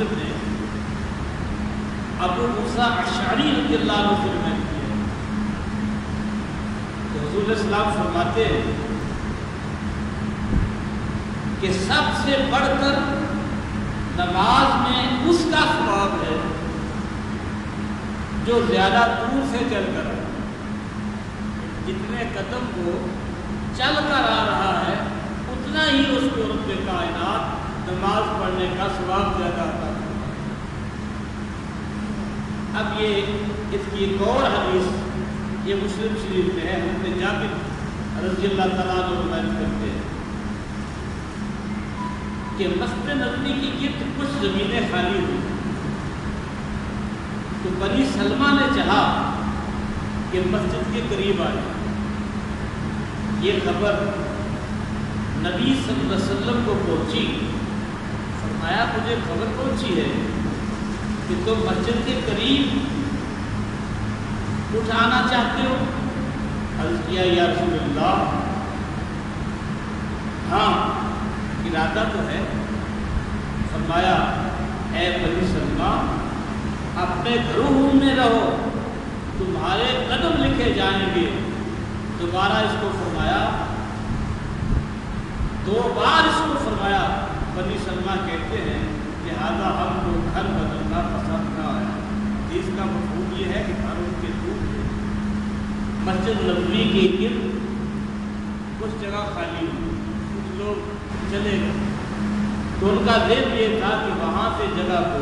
مسلم نے ابو موسیٰ اشعری رضی اللہ عنہ سے روایت کی ہے کہ حضور علیہ السلام فرماتے ہیں کہ سب سے بڑھ کر نماز میں اس کا ثواب ہے جو زیادہ دور سے چل کر آئے، جتنے قدم کو چل کر آ رہا ہے اتنا ہی اس کو رب کائنات نماز پڑھنے کا ثواب زیادہ عطا کرتا ہے۔ اب یہ اس کی ایک اور حدیث یہ مسلم شریف میں ہے، حضرت جابر رضی اللہ تعالیٰ عنہ روایت کرتے ہیں کہ مسجد نبوی کی گرد کچھ زمینیں خالی ہوئی تو بنی سلمہ نے چاہا کہ مسجد کے قریب آئے۔ یہ خبر نبی صلی اللہ علیہ وسلم کو پہنچی، فرمایا مجھے خبر پہنچی ہے کہ تم مسجد کے قریب اٹھانا چاہتے ہو۔ عرض کیا یا رسول اللہ ہاں ارادہ تو ہے۔ فرمایا اے بنی سلمہ اپنے گھروں میں رہو، تمہارے قدم لکھے جائیں گے۔ دوبارہ اس کو فرمایا، دو بار اس کو فرمایا۔ بنی سلمہ کہتے ہیں لہذا ہم کو گھر بدلنا پسند نہ آیا۔ اس کا مفہوم یہ ہے کہ گھر ان کے دور تھے، مسجد نبوی کے گرد کچھ جگہ خالی ہوئی، کچھ لوگ چلے گئے تو ان کا ذہن یہ تھا کہ وہاں سے جگہ کو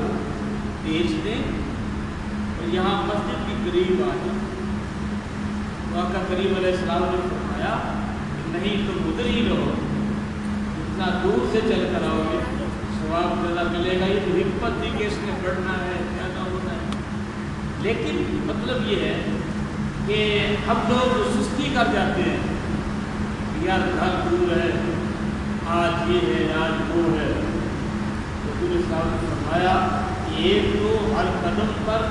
بیچ دیں اور یہاں مسجد کے قریب آ جائیں۔ وہاں کا کریم علیہ السلام نے فرمایا کہ نہیں تم ادھر ہی رہو، اتنا دور سے چل کر آؤ گے ثواب زیادہ ملے گا۔ یہ تو حکمت تھی کہ اس نے پڑھنا ہے زیادہ ہونا ہے، لیکن مطلب یہ ہے کہ ہم لوگ سستی کر جاتے ہیں، یار گھر دور ہے، آج یہ ہے آج وہ ہے۔ رسول صاحب نے فرمایا ایک تو ہر قدم پر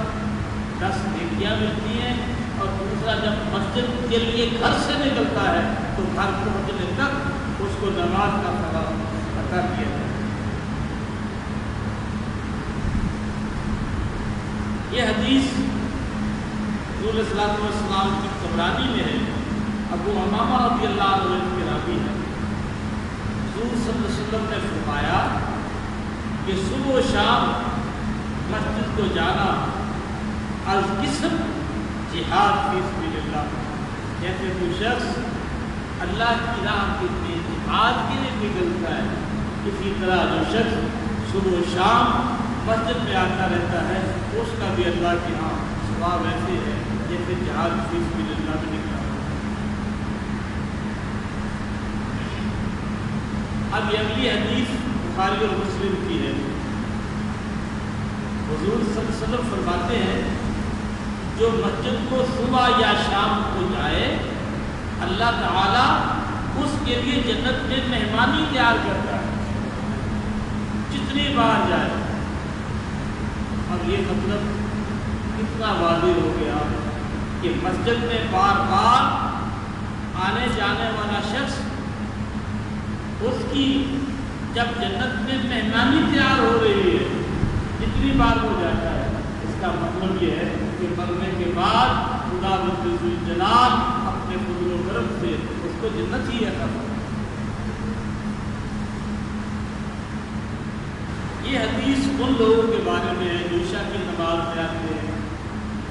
10 نیکیاں ملتی ہیں، اور دوسرا جب مسجد کے لیے گھر سے نکلتا ہے تو گھر پہنچنے تک اس کو نماز کا ثواب عطا کیا جائے۔ یہ حدیث رسول صلی اللہ علیہ وسلم کی طبرانی میں ہے، ابو امامہ رضی اللہ عنہ کے راوی ہے۔ حضور صلی اللہ علیہ وسلم نے فرمایا کہ صبح و شام مسجد کو جانا القسم جہاد فی سبیل اللہ، جیسے کوئی شخص اللہ کی راہ کے لیے جہاد کے لیے نکلتا ہے، اسی طرح جو شخص صبح و شام مسجد میں آتا رہتا ہے اس کا بھی اللہ کے ہاں ثواب ایسے ہے جیسے جہاد فی سبیل اللہ میں نکلا۔ اب یہ اگلی حدیث بخاری اور مسلم کی ہے۔ حضور صلی اللہ علیہ وسلم فرماتے ہیں جو مسجد کو صبح یا شام کو جائے اللہ تعالیٰ اس کے لیے جنت میں مہمانی تیار کرتا ہے، جتنی بار جائے۔ اب یہ مطلب کتنا واضح ہو گیا کہ مسجد میں بار بار آنے جانے والا شخص اس کی جب جنت میں مہمانی تیار ہو رہی ہے جتنی بار ہو جاتا ہے، اس کا مطلب یہ ہے کہ مرنے کے بعد خدا رب الجلال اپنے فضل و کرم سے اس کو جنت ہی عطا کرتا ہے۔ یہ حدیث ان لوگوں کے بارے میں ہے جو عشاء کی نماز پہ آتے ہیں،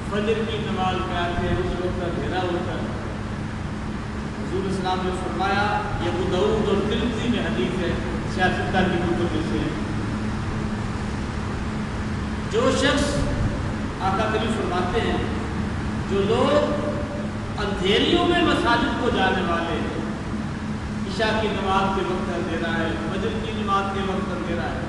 فجر کی نماز پہ آتے ہیں، اس وقت اندھیرا ہوتا ہے۔ حضور اسلام نے فرمایا، یہ ابو داؤد اور ترمذی میں حدیث ہے، سیاستہ کی کتب میں سے، جو شخص آقا کریم فرماتے ہیں جو لوگ اندھیریوں میں مساجد کو جانے والے ہیں، عشاء کی نماز کے وقت اندھیرا ہے، فجر کی نماز کے وقت اندھیرا ہے،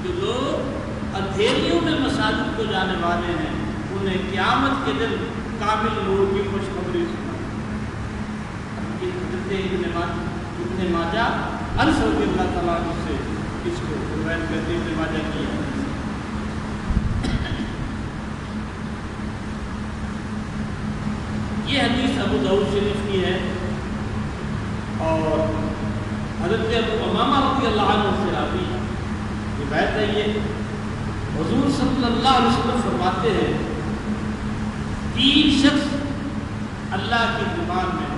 جو لوگ اندھیریوں میں مساجد کو جانے والے ہیں انہیں قیامت کے دن کامل نور کی خوشخبری سنائے۔ ابن ماجہ انس رضی اللہ تعالیٰ عنہ سے اس کو روایت کرتے ابن ماجہ کی ہے۔ یہ حدیث ابو داؤد شریف کی ہے اور حضرت ابو امامہ رضی اللہ عنہ سے راوی روایت ہے یہ حضور صلی اللہ علیہ وسلم فرماتے ہیں 3 شخص اللہ کی زبان میں،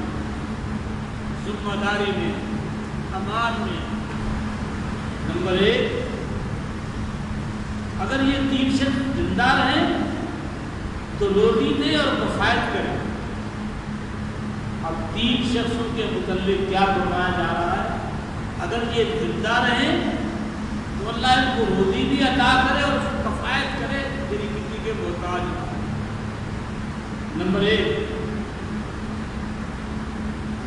ذمہ داری میں، امان میں. نمبر 1، اگر یہ 3 شخص زندہ رہیں تو روزی دے اور کفایت کرے. اب 3 شخصوں کے متعلق کیا فرمایا جا رہا ہے؟ اگر یہ زندہ رہیں تو اللہ ان کو روزی بھی عطا کرے اور کفایت کرے، یعنی کسی کے محتاج. نمبر 1،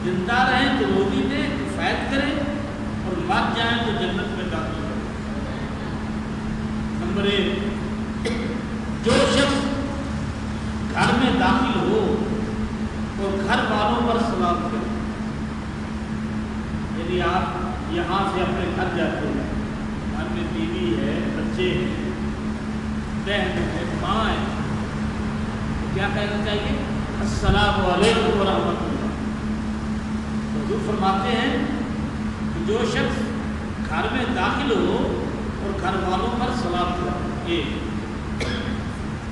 زندہ رہیں تو روزی دے، کفایت کرے، اور مر جائیں تو جنت میں داخل کرے. نمبر 1، جو شخص گھر میں داخل ہو اور گھر والوں پر سلام کرے. یعنی آپ یہاں سے اپنے گھر جاتے ہیں، گھر میں بیوی ہے، بچے ہیں، بہن ہے، ماں ہے، تو کیا کہنا چاہیے؟ السلام علیکم ورحمۃ اللہ. حضور فرماتے ہیں کہ جو شخص گھر میں داخل ہو اور گھر والوں پر سلام کرے،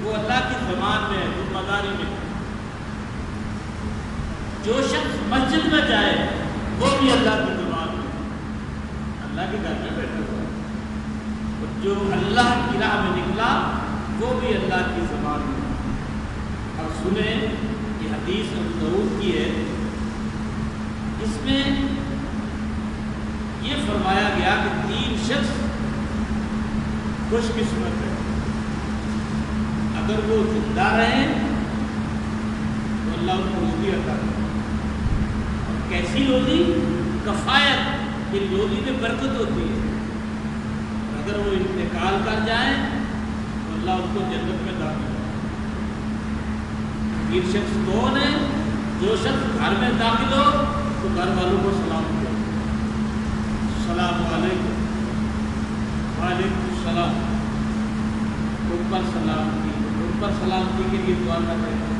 وہ اللہ کی زبان میں، ذمہ داری میں. جو شخص مسجد میں جائے وہ بھی اللہ کی زبان میں، اللہ کے گھر میں بیٹھا ہوا ہے. اور جو اللہ کی راہ میں نکلا وہ بھی اللہ کی زبان میں. اور سنیں، یہ حدیث ابو داؤد کی ہے، اس میں یہ فرمایا گیا کہ 3 شخص خوش قسمت ہے. اگر وہ زندہ رہیں تو اللہ ان کو روزی عطا کرے. اور کیسی روزی؟ کفایت. یہ روزی میں برکت ہوتی ہے. اگر وہ انتقال کر جائیں تو اللہ ان کو جنت میں داخل کرے. 3 شخص کون ہیں؟ جو شخص گھر میں داخل ہو تو گھر والوں کو سلام کرے، السلام علیکم، وعلیکم السلام. اوپر سلامتی، اوپر سلامتی کے لیے دعا کر رہے ہیں.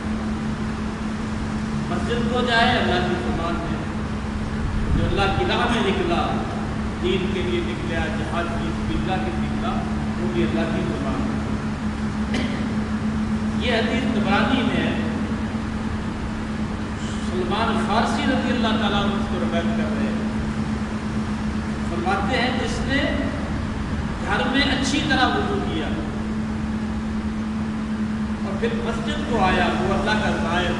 مسجد کو جائے اللہ کی زبان میں. جو اللہ کی راہ میں نکلا، دین کے لیے نکلا، جہاد کی اللہ کے نکلا، وہ بھی اللہ کی زبان میں. یہ حدیث طبرانی میں ہے. سلمان فارسی رضی اللہ تعالیٰ عنہ اس کو روایت کر رہے ہیں. فرماتے ہیں جس نے گھر میں اچھی طرح وضو کیا اور پھر مسجد کو آیا، وہ اللہ کا زائر.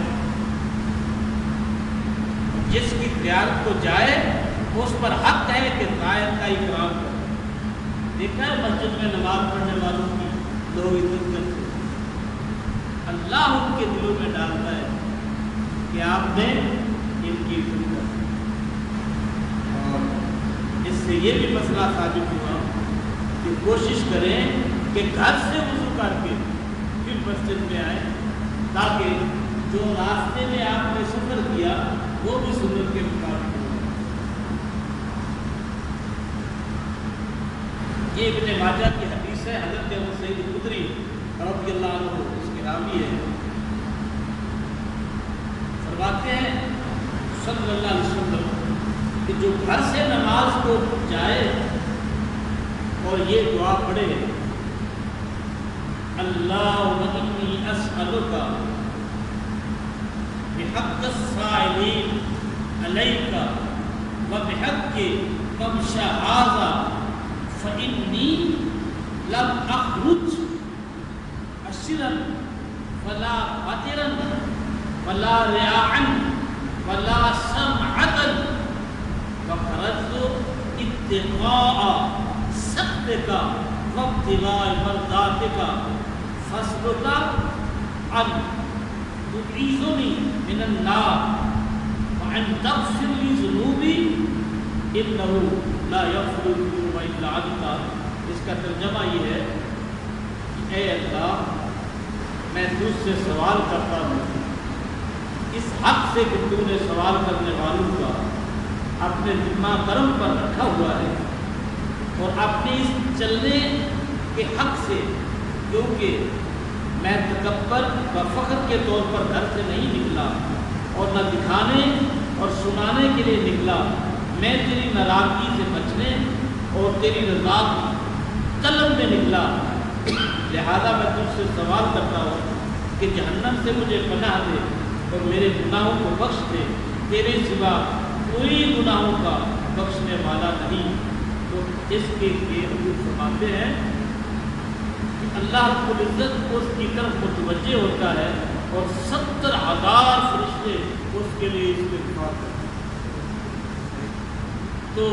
جس کی زیارت کو جائے اس پر حق ہے کہ زائر کا اکرام کرے. دیکھا ہے مسجد میں نماز پڑھنے والوں کی لوگ عزت کرتے ہیں. اللہ ان کے دلوں میں ڈالتا ہے کہ آپ نے ان کی عزت کر. اور اس سے یہ بھی مسئلہ ثابت ہوا کہ کوشش کریں کہ گھر سے وضو کر کے پھر مسجد میں آئیں، تاکہ جو راستے میں آپ نے سفر کیا وہ بھی سنت کے مطابق ہو. یہ ابن ماجہ کی حدیث ہے. حضرت ابو سعید خدری رضی اللہ عنہ اس کے راوی ہے. فرماتے ہیں صلی اللہ علیہ وسلم کہ جو گھر سے نماز کو جائے اور یہ دعا پڑھے، اللہم انی اسألک بحق السائلین علیک وبحق ممشى هذا فإنی لم أخرج عشرا ولا قدرا ولا رعاعا ولا سمعة وخرجت اتقاء سخطك وابتغاء مرضاتك فاصبر أن تعيذني من النار وأن تغفر لي ذنوبي إنه لا يغفر الذنوب إلا أنت. اس کا ترجمہ یہ ہے کہ اے اللہ، میں تجھ سے سوال کرتا ہوں اس حق سے کہ تو نے سوال کرنے والوں کا اپنے ذمہ کرم پر رکھا ہوا ہے، اور اپنے اس چلنے کے حق سے، کیونکہ میں تکبر و فخر کے طور پر گھر سے نہیں نکلا اور نہ دکھانے اور سنانے کے لیے نکلا. میں تیری ناراضگی سے بچنے اور تیری رضا کی طلب میں نکلا. سے سوال کرتا ہوں کہ جہنم سے مجھے پناہ دے اور میرے گناہوں کو بخش دے، تیرے سوا کوئی گناہوں کا بخشنے والا نہیں، تو اس کے لیے حضور فرماتے ہیں کہ اللہ رب العزت اس کی طرف متوجہ ہوتا ہے اور 70,000 فرشتے اس کے لیے استغفار کرتے ہیں۔ تو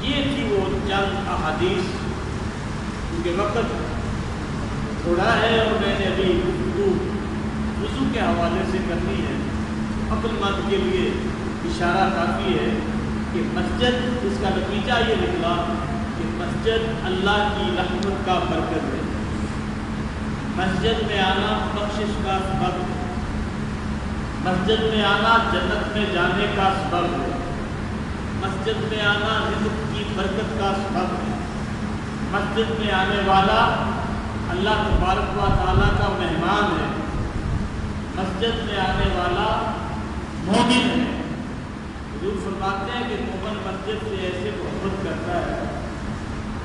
یہ تھی وہ چند احادیث، کیونکہ وقت تھوڑا ہے اور میں نے ابھی وضو کے حوالے سے کرنی ہے۔ عقل مند کے لیے اشارہ کافی ہے کہ مسجد، اس کا نتیجہ یہ نکلا کہ مسجد اللہ کی رحمت کا برکت ہے، مسجد میں آنا بخشش کا سبب ہے، مسجد میں آنا جنت میں جانے کا سبب ہے، مسجد میں آنا رزق کی برکت کا سبب ہے، مسجد میں آنے والا اللہ تبارک و تعالیٰ کا مہمان ہے، مسجد میں آنے والا مومن ہے۔ حضور فرماتے ہیں کہ مومن مسجد سے ایسے محبت کرتا ہے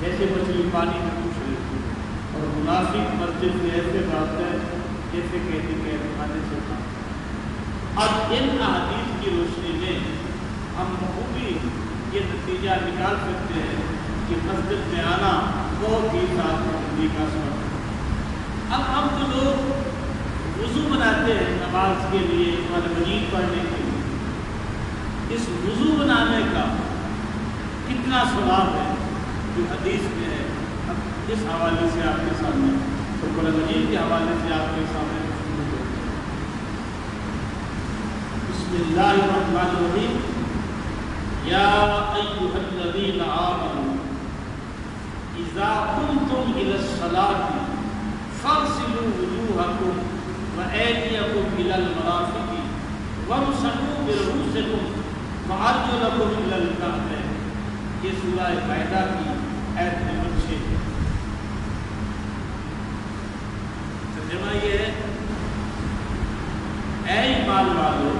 جیسے مچھلی پانی میں کچھ لیتی ہے، اور منافق مسجد سے ایسے بھاگتا ہے جیسے کہتے کہ کھانے سے کھاتا۔ اب ان احادیث کی روشنی میں ہم بخوبی یہ نتیجہ نکال سکتے ہیں کہ مسجد میں آنا بہت ہی سعادت کا سبب ہے۔ اب ہم تو لوگ وضو بناتے ہیں نماز کے لیے، قرآن مجید پڑھنے کے لیے، اس وضو بنانے کا کتنا ثواب ہے جو حدیث میں ہے، اب اس حوالے سے آپ کے سامنے اور قرآن مجید کے حوالے سے آپ کے سامنے بسم اللہ الرحمن الرحیم۔ یا ایھا الذین آمنوا اذا قمتم الی الصلاۃ فاغسلوا وجوہکم وأيديكم إلى المرافق وامسحوا برؤوسكم وأرجلكم إلى الكعبين۔ یہ سورہ مائدہ کی آیت نمبر 6 ہے۔ ترجمہ یہ ہے، اے ایمان والو،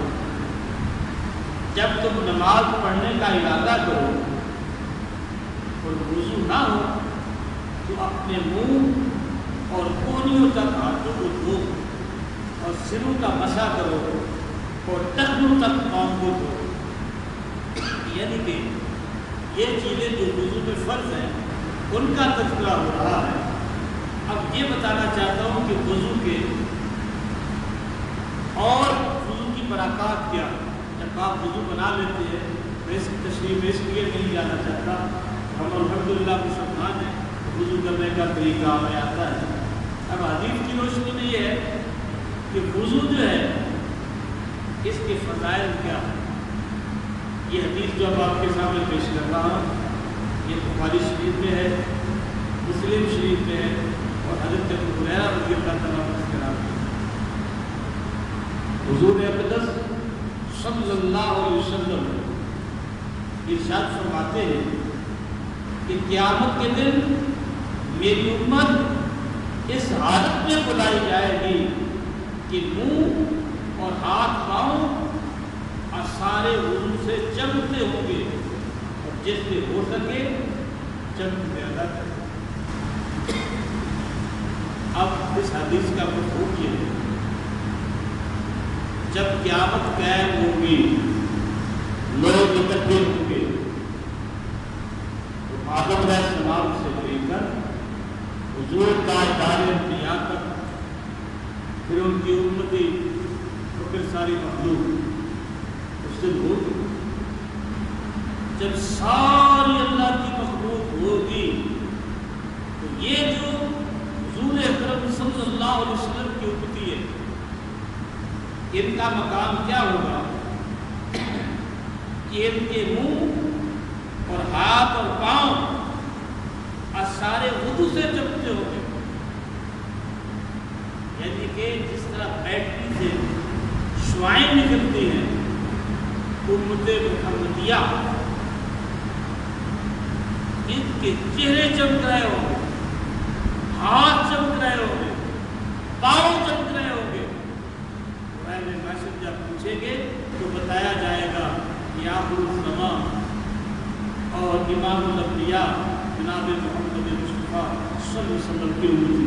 جب تم نماز پڑھنے کا ارادہ کرو اور وضو نہ ہو تو اپنے منہ اور کونیوں تک ہاتھوں کو دھو اور سروں کا مسح کرو اور ٹخنوں تک پاؤں کو دھو۔ یعنی کہ یہ چیزیں جو وضو میں فرض ہیں ان کا تذکرہ ہو رہا ہے۔ اب یہ بتانا چاہتا ہوں کہ وضو کے اور وضو کی برکات کیا ہے۔ جب آپ وضو بنا لیتے ہیں میں اس کی تشریح میں اس لیے نہیں جانا چاہتا، ہم الحمدللہ مسلمان ہیں، وضو کرنے کا طریقہ ہمیں آتا ہے۔ اب حدیث کی روشنی میں یہ ہے کہ وضو جو ہے اس کے فضائل کیا ہے۔ یہ حدیث جو اب آپ کے سامنے پیش کر رہا ہوں یہ بخاری شریف میں ہے، مسلم شریف میں ہے اور حضرت ابو ہریرہ رضی اللہ تعالیٰ عنہ سے روایت ہے۔ حضور اقدس صلی اللہ علیہ وسلم ارشاد فرماتے ہیں کہ قیامت کے دن میری امت اس حالت میں بلائی جائے گی کہ منہ اور ہاتھ پاؤں سارے وضو سے چمکتے ہوں گے اور جس سے ہو سکے چمک زیادہ کریں۔ اب اس حدیث کا مفہوم یہ ہے، جب قیامت قائم ہوگی لوگ اکٹھے ہوں گے تو آدم علیہ السلام سے لے کر حضور تاجدار انبیاء تک، پھر ان کی امتی اور پھر ساری مخلوق اس دن ہوگی۔ جب ساری اللہ کی مخلوق ہوگی تو یہ جو حضور اکرم صلی اللہ علیہ وسلم کی امتی ہے ان کا مقام کیا ہوگا کہ ان کے منہ اور ہاتھ اور پاؤں سارے وضو سے چمکتے ہوں گے۔ یعنی کہ جس طرح بیٹری سے شعاعیں نکلتی ہیں امت محمدیہ، ان کے چہرے چمک رہے ہوں گے، ہاتھ چمک رہے ہوں گے، پاؤں چمک رہے ہوں گے۔ قرآن مجید جب پوچھیں گے تو بتایا جائے گا کہ آخر الزمان اور امام الانبیاء جناب محمد مصطفیٰ صلی اللہ علیہ وسلم کی امتی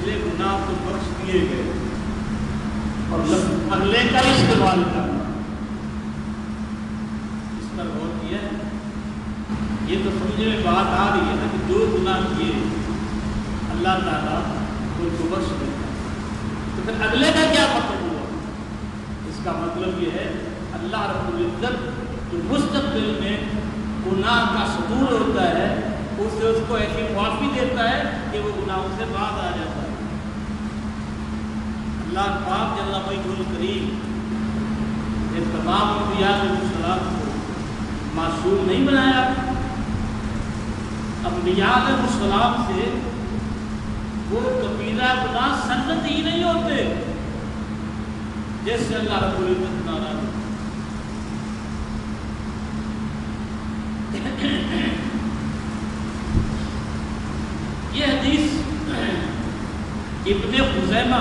پچھلے گناہ تو بخش دیے گئے اور اگلے کا استعمال کرنا، اس پر غور کیا ہے؟ یہ تو سمجھنے میں بات آ رہی ہے نا کہ جو گناہ کیے اللہ تعالیٰ ان کو بخش دیتا ہے، تو پھر اگلے کا کیا مطلب ہوا؟ اس کا مطلب یہ ہے اللہ رب العزت جو مستقبل میں گناہ کا صدور ہوتا ہے اسے اس کو ایسی معافی دیتا ہے کہ وہ گناہوں سے باز آ جاتا ہے۔ اللہ پاک جل مجدہ الکریم نے تمام انبیاء علیہ السلام کو معصوم نہیں بنایا، انبیاء علیہ السلام سے وہ کبیرہ گناہ سنت ہی نہیں ہوتے جس سے اللہ رب العزت ناراض ہے۔ یہ حدیث ابن خزیمہ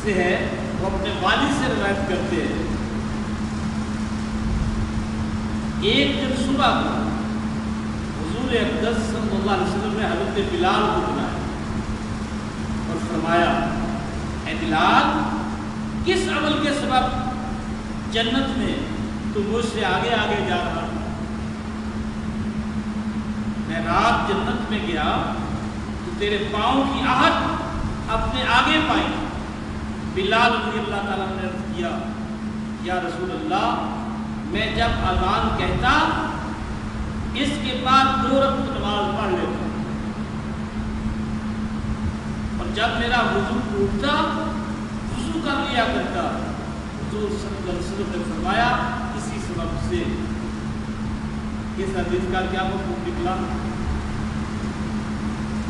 سے ہے، وہ اپنے والد سے روایت کرتے ہیں۔ ایک دن صبح کو حضور اقدس صلی اللہ علیہ وسلم نے حضرت بلال کو بلایا اور فرمایا، اے بلال، کس عمل کے سبب جنت میں تم مجھ سے آگے آگے جا رہا؟ میں رات جنت میں گیا تو تیرے پاؤں کی آہٹ اپنے آگے پائی۔ بلال رضی اللہ تعالیٰ نے عرض کیا، یا رسول اللہ، میں جب اذان کہتا اس کے بعد 2 رکعت نماز پڑھ لیتا، اور جب میرا وضو ٹوٹتا وضو کر لیا کرتا۔ حضور صلی اللہ علیہ وسلم نے فرمایا، اسی سبب سے اس حدیث کا کیا مفہوم نکلا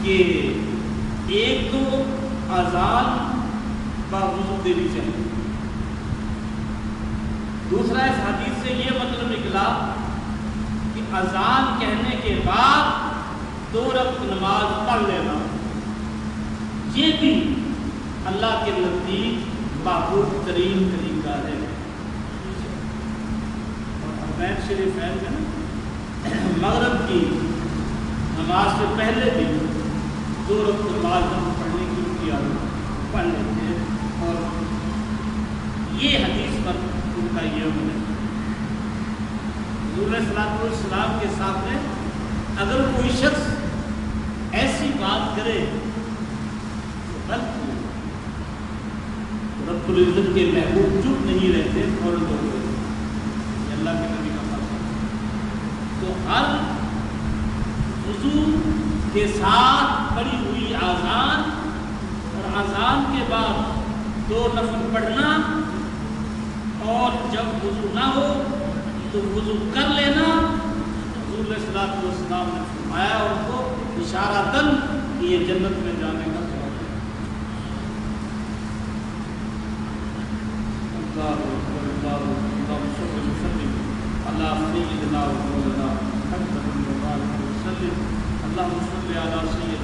کہ ایک تو اذان باوضو دینی چاہیے، دوسرا اس حدیث سے یہ مطلب نکلا کہ اذان کہنے کے بعد 2 رکعت نماز پڑھ لینا یہ بھی اللہ کے نزدیک محبوب ترین طریقہ ہے۔ اور حرمین شریفین میں مغرب کی نماز سے پہلے بھی 2 رکعت نماز ہم پڑھنے کی ان کی عادت پڑھ لیتے ہیں، اور یہ حدیث پر ان کا یہ عمل ہے۔ حضور صلی اللہ علیہ وسلم کے سامنے اگر کوئی شخص ایسی بات کرے تو غلط ہو، رب العزت کے محبوب چپ نہیں رہتے، فوراً بولتے ہیں، یہ اللہ کے نبی کا فرمان ہے۔ تو ہر وضو کے ساتھ پڑھی ہوئی اذان اور اذان کے بعد 2 نفل پڑھنا، اور جب وضو نہ ہو تو وضو کر لینا، حضور صلی اللہ علیہ وسلم نے فرمایا ان کو اشارتاً کہ یہ جنت میں جانے کا سبب ہے۔ اللہ صلی اللہ علیہ وسلم، اللہم صلی علی سیدنا